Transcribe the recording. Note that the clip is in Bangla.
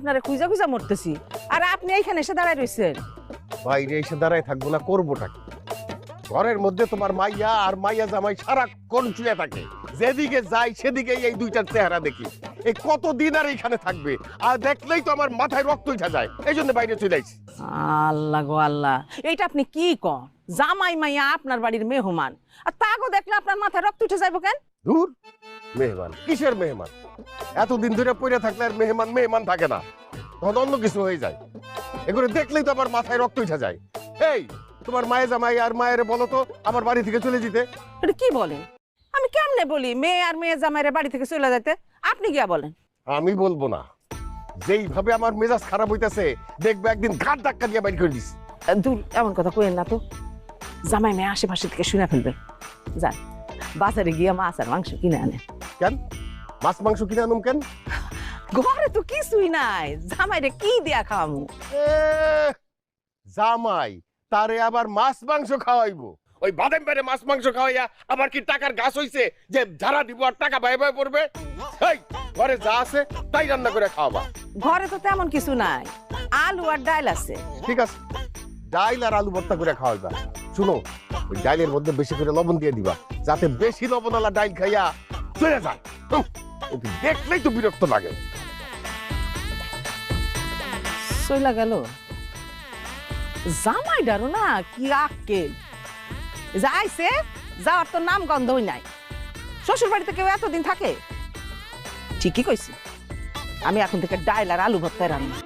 আপনারে খুঁজা খুঁজা মরতেছি, আর আপনি এইখানে এসে দাঁড়ায় রইছেন। বাইরে এসে দাঁড়ায় থাকবো না, করবোটা কি? ঘরের মধ্যে তোমার মাইয়া আর মাইয়া জামাই সারাক্ষণ শুয়ে থাকে, যেদিকে যাই সেদিকে এই দুইটার চেহারা দেখি। এই কতদিন আর এখানে থাকবে? আর দেখলেই তো আমার মাথায় রক্ত উঠা যায়, এই জন্য বাইরে চলে আইছি। আল্লাহ গো আল্লাহ, এইটা আপনি কি কন? জামাই মাইয়া আপনার বাড়ির মেহমান, আর তাগো দেখলে আপনার মাথায় রক্ত উঠে যাইব কেন? দূর, মেহমান কিসের মেহমান? এতদিন ধরে পড়ে থাকলে আর মেহমান মেহমান থাকে না, তখন অন্য কিছু হয়ে যায়। এগুলো দেখলেই তো আমার মাথায় রক্ত উঠা যায়। এই তোমার মায়ে জামাই আর মায়ের বলো তো আমার বাড়ি থেকে চলে যেতে। এটা কি বলেন? আমি কেমনে বলি মেয়ে আর মেয়ে জামাইরে বাড়ি থেকে চলে যাইতে? আপনি গিয়া বলেন। আমি বলবো না, যেইভাবে আমার মেজাজ খারাপ হইতেছে দেখবে একদিন ঘাট ধাক্কা দিয়ে বাইর করে দিস। দূর, এমন কথা কইেন না তো, জামাই মেয়ে আশেপাশে থেকে শুনে ফেলবে। যান বাজারে গিয়া মাছ আর মাংস কিনে আনে। কেন মাছ মাংস কিনে আনুম কেন? ঘরে তো কিছুই নাই, জামাইরে কি দিয়া খাওয়ামু? এ, জামাই তারে আবার মাছ মাংস খাওয়াইবো? ওই বাদাম পেরে মাছ মাংস খাওয়াইয়া আবার কি টাকার গাছ হইছে যে ধারা দিব আর টাকা বাই বাই পড়বে? এই ঘরে যা আছে তাই রান্না করে খাওয়াবা। ঘরে তো তেমন কিছু নাই, আলু আর ডাল আছে। ঠিক আছে, ডাইল আর আলু ভর্তা করে খাওয়াইবা। শুনো, ওই ডাইলের মধ্যে বেশি করে লবণ দিয়ে দিবা, যাতে বেশি লবণওয়ালা ডাইল খাইয়া চলে যায়। ওকে দেখলেই তো বিরক্ত লাগে। চইলা গেল জামাই ডারো না, কি আক্কেল যাইছে, যাওয়ার তো নাম গন্ধই নাই। শ্বশুর বাড়িতে কেউ এতদিন থাকে? ঠিকই কইছি, আমি এখন থেকে ডাইল আর আলু ভর্তা রান্না।